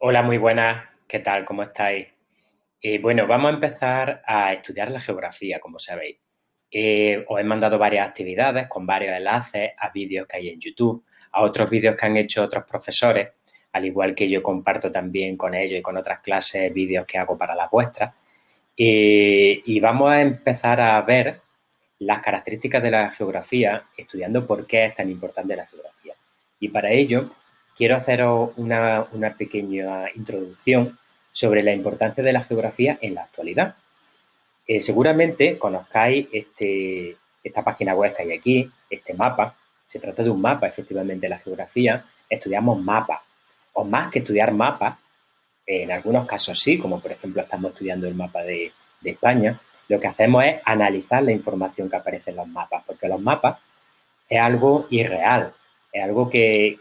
Hola, muy buenas. ¿Qué tal? ¿Cómo estáis? Bueno, vamos a empezar a estudiar la geografía, como sabéis. Os he mandado varias actividades con varios enlaces a vídeos que hay en YouTube, a otros vídeos que han hecho otros profesores, al igual que yo comparto también con ellos y con otras clases vídeos que hago para las vuestras. Y vamos a empezar a ver las características de la geografía, estudiando por qué es tan importante la geografía. Y para ello quiero haceros una pequeña introducción sobre la importancia de la geografía en la actualidad. Seguramente conozcáis esta página web que hay aquí, este mapa. Se trata de un mapa, efectivamente, de la geografía. Estudiamos mapas, o más que estudiar mapas, en algunos casos sí, como por ejemplo estamos estudiando el mapa de España. Lo que hacemos es analizar la información que aparece en los mapas, porque los mapas es algo irreal, es algo que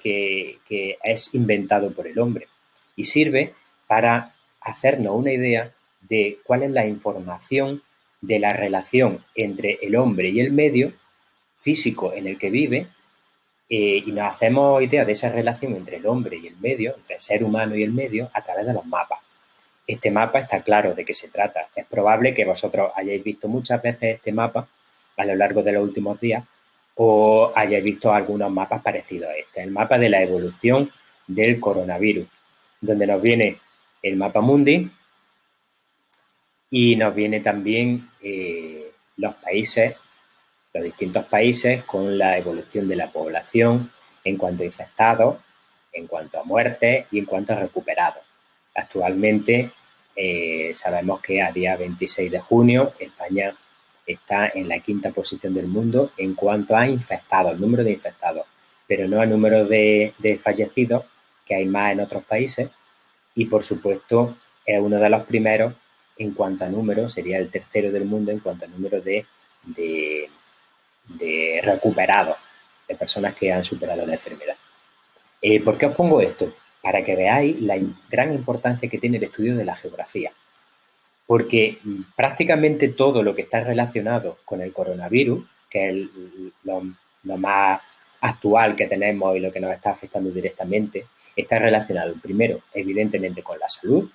es inventado por el hombre y sirve para hacernos una idea de cuál es la información de la relación entre el hombre y el medio físico en el que vive, y nos hacemos idea de esa relación entre el hombre y el medio, entre el ser humano y el medio, a través de los mapas. Este mapa está claro de qué se trata. Es probable que vosotros hayáis visto muchas veces este mapa a lo largo de los últimos días o hayáis visto algunos mapas parecidos a este. El mapa de la evolución del coronavirus, donde nos viene el mapa mundi y nos viene también los países, los distintos países con la evolución de la población en cuanto a infectados, en cuanto a muertes y en cuanto a recuperados. Actualmente sabemos que a día 26 de junio España está en la quinta posición del mundo en cuanto a infectados, el número de infectados, pero no a número de fallecidos, que hay más en otros países, y por supuesto es uno de los primeros en cuanto a número, sería el tercero del mundo en cuanto a número de de recuperados, de personas que han superado la enfermedad. ¿Por qué os pongo esto? Para que veáis la gran importancia que tiene el estudio de la geografía. Porque prácticamente todo lo que está relacionado con el coronavirus, que es lo más actual que tenemos y lo que nos está afectando directamente, está relacionado, primero, evidentemente, con la salud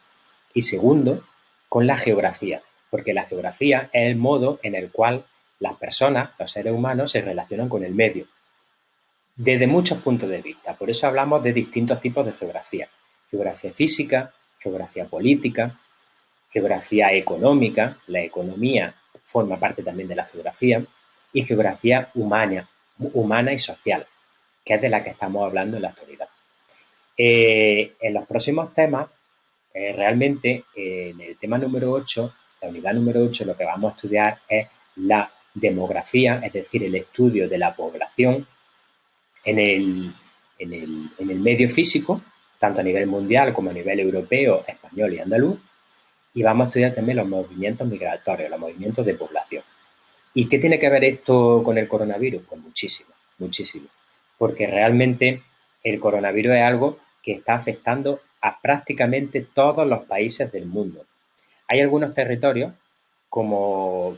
y segundo, con la geografía. Porque la geografía es el modo en el cual las personas, los seres humanos, se relacionan con el medio, desde muchos puntos de vista. Por eso hablamos de distintos tipos de geografía. Geografía física, geografía política, geografía económica, la economía forma parte también de la geografía, y geografía humana y social, que es de la que estamos hablando en la actualidad. En los próximos temas, realmente en el tema número 8, la unidad número 8, lo que vamos a estudiar es la demografía, es decir, el estudio de la población en el medio físico, tanto a nivel mundial como a nivel europeo, español y andaluz, y vamos a estudiar también los movimientos migratorios, los movimientos de población. ¿Y qué tiene que ver esto con el coronavirus? Pues muchísimo, muchísimo. Porque realmente el coronavirus es algo que está afectando a prácticamente todos los países del mundo. Hay algunos territorios, como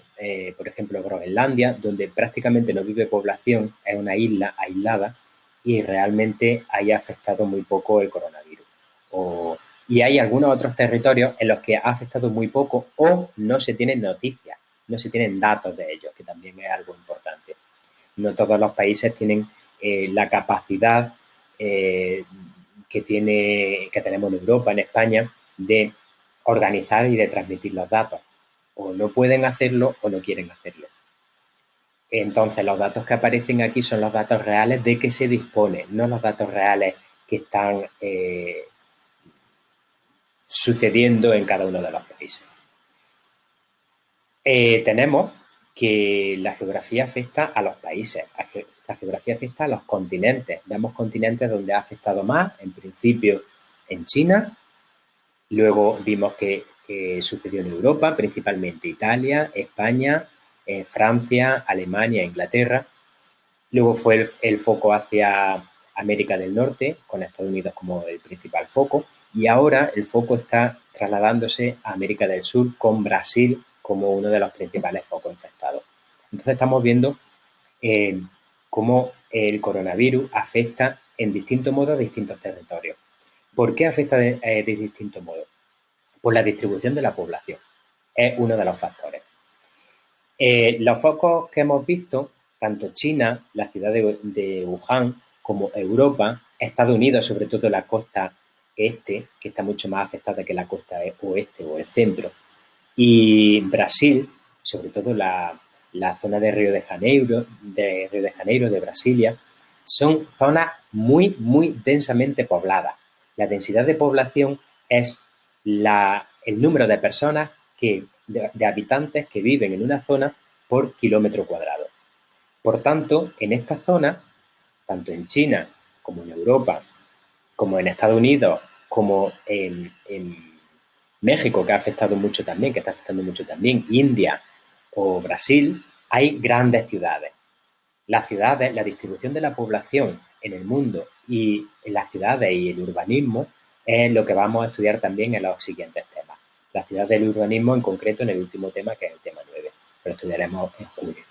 por ejemplo Groenlandia, donde prácticamente no vive población, es una isla aislada y realmente haya afectado muy poco el coronavirus. Y hay algunos otros territorios en los que ha afectado muy poco o no se tienen noticias, no se tienen datos de ellos, que también es algo importante. No todos los países tienen la capacidad que tenemos en Europa, en España, de organizar y de transmitir los datos. O no pueden hacerlo o no quieren hacerlo. Entonces, los datos que aparecen aquí son los datos reales de que se dispone, no los datos reales que están sucediendo en cada uno de los países. Tenemos que la geografía afecta a los países, la geografía afecta a los continentes. Vemos continentes donde ha afectado más, en principio en China, luego vimos que sucedió en Europa, principalmente Italia, España, Francia, Alemania, Inglaterra. Luego fue el foco hacia América del Norte, con Estados Unidos como el principal foco, y ahora el foco está trasladándose a América del Sur, con Brasil como uno de los principales focos infectados. Entonces estamos viendo cómo el coronavirus afecta en distintos modos a distintos territorios. ¿Por qué afecta de distinto modo? Por la distribución de la población. Es uno de los factores. Los focos que hemos visto, tanto China, la ciudad de Wuhan, como Europa, Estados Unidos, sobre todo la costa este, que está mucho más afectada que la costa oeste o el centro, y Brasil, sobre todo la zona de Río de Janeiro, de Brasilia, son zonas muy, muy densamente pobladas. La densidad de población es el número de personas de habitantes que viven en una zona por kilómetro cuadrado. Por tanto, en esta zona, tanto en China como en Europa, como en Estados Unidos, como en México, que ha afectado mucho también, que está afectando mucho también, India o Brasil, hay grandes ciudades. Las ciudades, la distribución de la población en el mundo y en las ciudades y el urbanismo es lo que vamos a estudiar también en los siguientes temas. La ciudad del urbanismo en concreto en el último tema, que es el tema 9, pero estudiaremos en junio.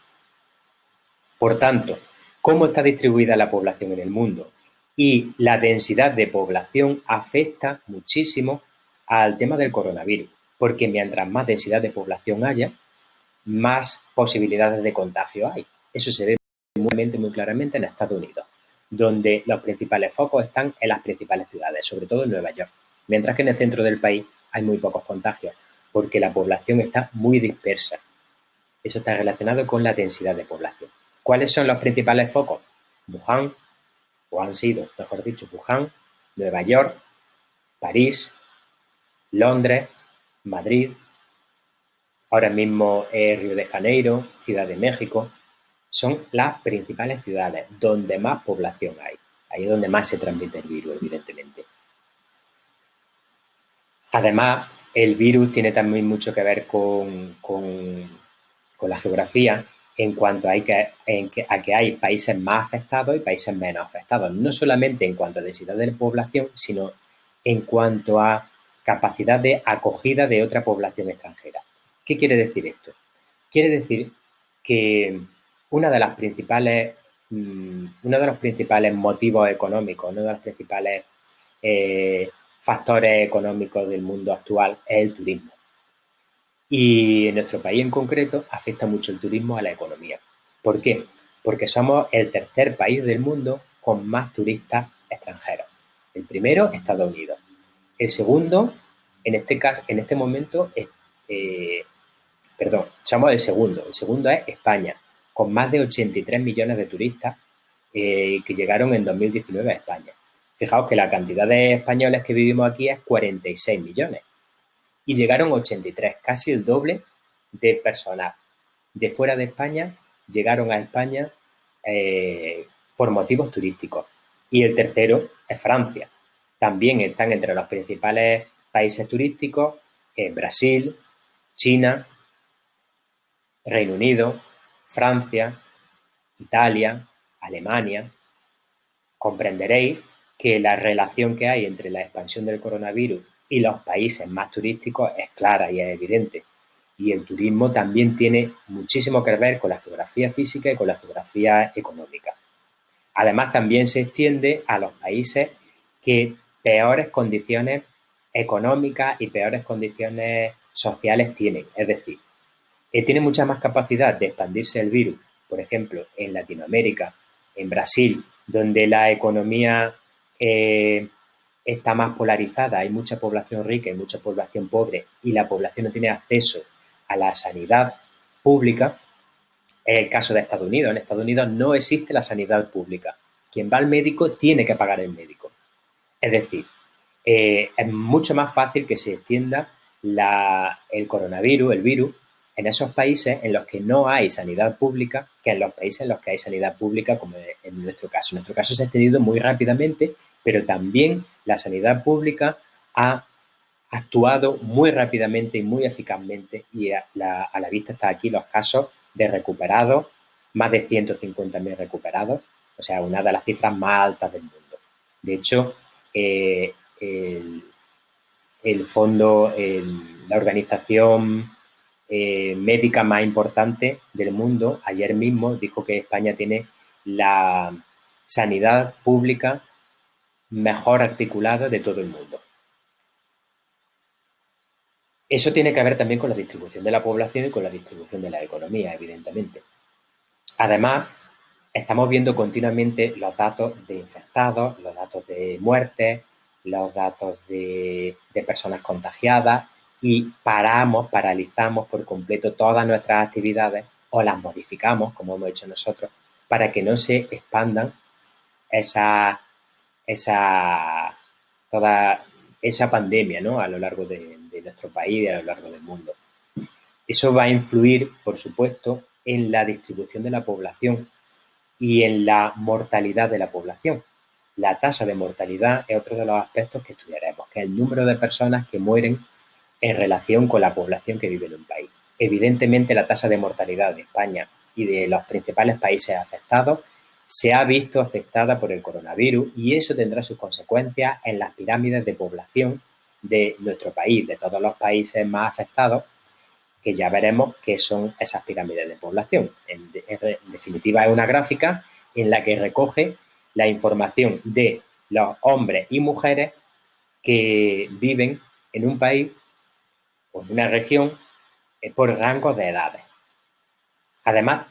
Por tanto, ¿cómo está distribuida la población en el mundo? Y la densidad de población afecta muchísimo al tema del coronavirus, porque mientras más densidad de población haya, más posibilidades de contagio hay. Eso se ve muy claramente en Estados Unidos, donde los principales focos están en las principales ciudades, sobre todo en Nueva York, mientras que en el centro del país hay muy pocos contagios, porque la población está muy dispersa. Eso está relacionado con la densidad de población. ¿Cuáles son los principales focos? Wuhan, o han sido, mejor dicho, Wuhan, Nueva York, París, Londres, Madrid, ahora mismo Río de Janeiro, Ciudad de México, son las principales ciudades donde más población hay. Ahí es donde más se transmite el virus, evidentemente. Además, el virus tiene también mucho que ver con la geografía en cuanto a que hay países más afectados y países menos afectados, no solamente en cuanto a densidad de población, sino en cuanto a capacidad de acogida de otra población extranjera. ¿Qué quiere decir esto? Quiere decir que uno de los principales motivos económicos, uno de los principales factores económicos del mundo actual es el turismo. Y en nuestro país en concreto afecta mucho el turismo a la economía. ¿Por qué? Porque somos el tercer país del mundo con más turistas extranjeros. El primero, Estados Unidos. El segundo, en este momento, somos el segundo. El segundo es España, con más de 83 millones de turistas que llegaron en 2019 a España. Fijaos que la cantidad de españoles que vivimos aquí es 46 millones y llegaron 83, casi el doble de personas de fuera de España llegaron a España por motivos turísticos. Y el tercero es Francia. También están entre los principales países turísticos Brasil, China, Reino Unido, Francia, Italia, Alemania. Comprenderéis que la relación que hay entre la expansión del coronavirus y los países más turísticos es clara y es evidente. Y el turismo también tiene muchísimo que ver con la geografía física y con la geografía económica. Además, también se extiende a los países que peores condiciones económicas y peores condiciones sociales tienen. Es decir, tiene mucha más capacidad de expandirse el virus, por ejemplo, en Latinoamérica, en Brasil, donde la economía está más polarizada, hay mucha población rica y mucha población pobre y la población no tiene acceso a la sanidad pública. Es el caso de Estados Unidos. En Estados Unidos no existe la sanidad pública. Quien va al médico tiene que pagar el médico. Es decir, es mucho más fácil que se extienda el coronavirus, el virus, en esos países en los que no hay sanidad pública que en los países en los que hay sanidad pública, como en nuestro caso. En nuestro caso se ha extendido muy rápidamente, pero también la sanidad pública ha actuado muy rápidamente y muy eficazmente y a la vista está aquí los casos de recuperados, más de 150.000 recuperados, o sea, una de las cifras más altas del mundo. De hecho, el fondo, la organización médica más importante del mundo, ayer mismo dijo que España tiene la sanidad pública mejor articulada de todo el mundo. Eso tiene que ver también con la distribución de la población y con la distribución de la economía, evidentemente. Además, estamos viendo continuamente los datos de infectados, los datos de muertes, los datos de personas contagiadas y paralizamos por completo todas nuestras actividades o las modificamos, como hemos hecho nosotros, para que no se expandan toda esa pandemia, ¿no?, a lo largo de nuestro país y a lo largo del mundo. Eso va a influir, por supuesto, en la distribución de la población y en la mortalidad de la población. La tasa de mortalidad es otro de los aspectos que estudiaremos, que es el número de personas que mueren en relación con la población que vive en un país. Evidentemente, la tasa de mortalidad de España y de los principales países afectados se ha visto afectada por el coronavirus y eso tendrá sus consecuencias en las pirámides de población de nuestro país, de todos los países más afectados, que ya veremos qué son esas pirámides de población. En definitiva, es una gráfica en la que recoge la información de los hombres y mujeres que viven en un país o en una región por rangos de edades. Además,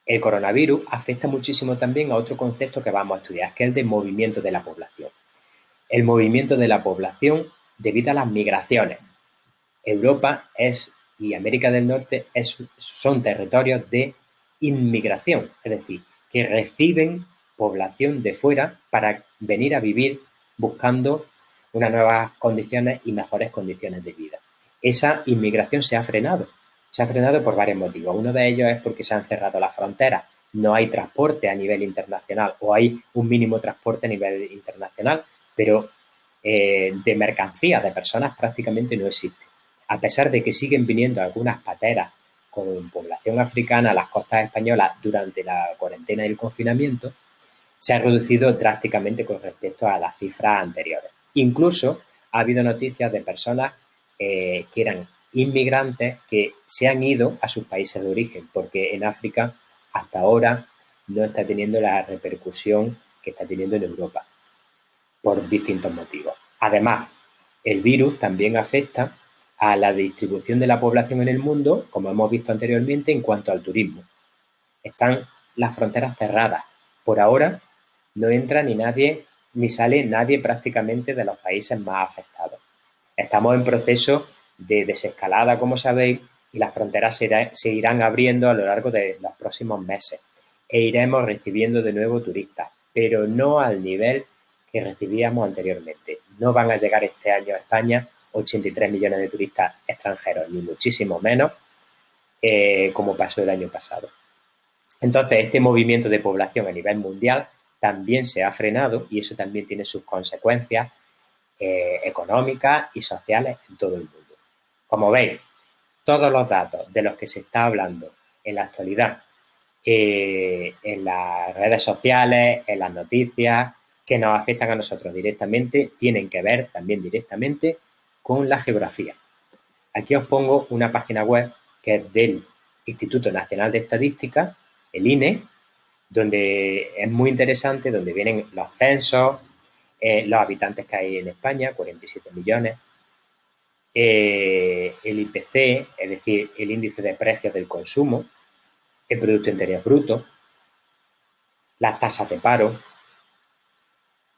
el coronavirus afecta muchísimo también a otro concepto que vamos a estudiar, que es el de movimiento de la población. El movimiento de la población debido a las migraciones. Europa y América del Norte son territorios de inmigración, es decir, que reciben población de fuera para venir a vivir buscando unas nuevas condiciones y mejores condiciones de vida. Esa inmigración se ha frenado por varios motivos. Uno de ellos es porque se han cerrado las fronteras, no hay transporte a nivel internacional o hay un mínimo transporte a nivel internacional, pero de mercancías, de personas prácticamente no existe. A pesar de que siguen viniendo algunas pateras con población africana a las costas españolas durante la cuarentena y el confinamiento, se ha reducido drásticamente con respecto a las cifras anteriores. Incluso ha habido noticias de personas que eran inmigrantes que se han ido a sus países de origen, porque en África hasta ahora no está teniendo la repercusión que está teniendo en Europa, por distintos motivos. Además, el virus también afecta a la distribución de la población en el mundo, como hemos visto anteriormente, en cuanto al turismo. Están las fronteras cerradas. Por ahora no entra ni nadie, ni sale nadie prácticamente de los países más afectados. Estamos en proceso de desescalada, como sabéis, y las fronteras se irán abriendo a lo largo de los próximos meses e iremos recibiendo de nuevo turistas, pero no al nivel que recibíamos anteriormente. No van a llegar este año a España 83 millones de turistas extranjeros, ni muchísimo menos, como pasó el año pasado. Entonces, este movimiento de población a nivel mundial también se ha frenado y eso también tiene sus consecuencias económicas y sociales en todo el mundo. Como veis, todos los datos de los que se está hablando en la actualidad, en las redes sociales, en las noticias, que nos afectan a nosotros directamente, tienen que ver también directamente con la geografía. Aquí os pongo una página web que es del Instituto Nacional de Estadística, el INE, donde es muy interesante, donde vienen los censos, los habitantes que hay en España, 47 millones, el IPC, es decir, el índice de precios del consumo, el Producto Interior Bruto, las tasas de paro,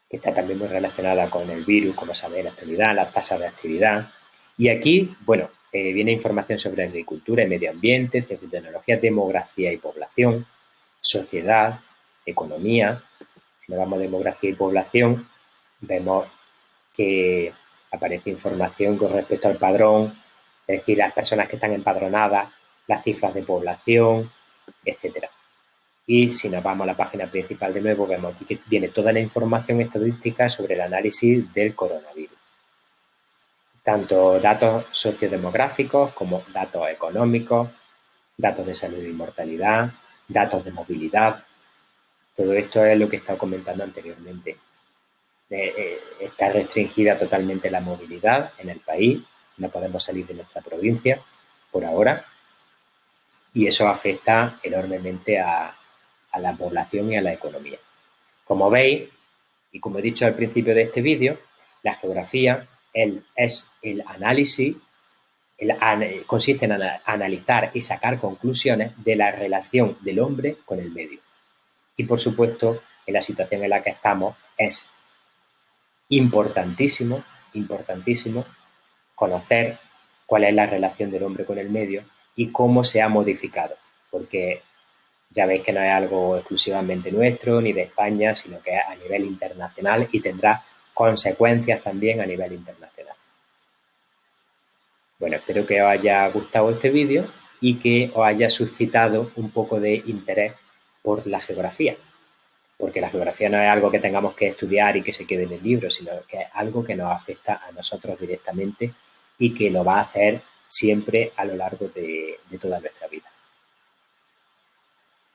que está también muy relacionada con el virus, como sabéis, la actualidad, las tasas de actividad. Y aquí, bueno, viene información sobre agricultura y medio ambiente, ciencia y tecnología, demografía y población, sociedad, economía. Si nos vamos a demografía y población, vemos que aparece información con respecto al padrón, es decir, las personas que están empadronadas, las cifras de población, etcétera. Y si nos vamos a la página principal de nuevo, vemos aquí que viene toda la información estadística sobre el análisis del coronavirus. Tanto datos sociodemográficos como datos económicos, datos de salud y mortalidad, datos de movilidad. Todo esto es lo que he estado comentando anteriormente. Está restringida totalmente la movilidad en el país, no podemos salir de nuestra provincia por ahora y eso afecta enormemente a la población y a la economía. Como veis, Y como he dicho al principio de este vídeo, la geografía es el análisis, consiste en analizar y sacar conclusiones de la relación del hombre con el medio. Y por supuesto, en la situación en la que estamos es importantísimo conocer cuál es la relación del hombre con el medio y cómo se ha modificado, porque ya veis que no es algo exclusivamente nuestro ni de España, sino que es a nivel internacional y tendrá consecuencias también a nivel internacional. Bueno, espero que os haya gustado este vídeo y que os haya suscitado un poco de interés por la geografía, porque la geografía no es algo que tengamos que estudiar y que se quede en el libro, sino que es algo que nos afecta a nosotros directamente y que lo va a hacer siempre a lo largo de toda nuestra vida.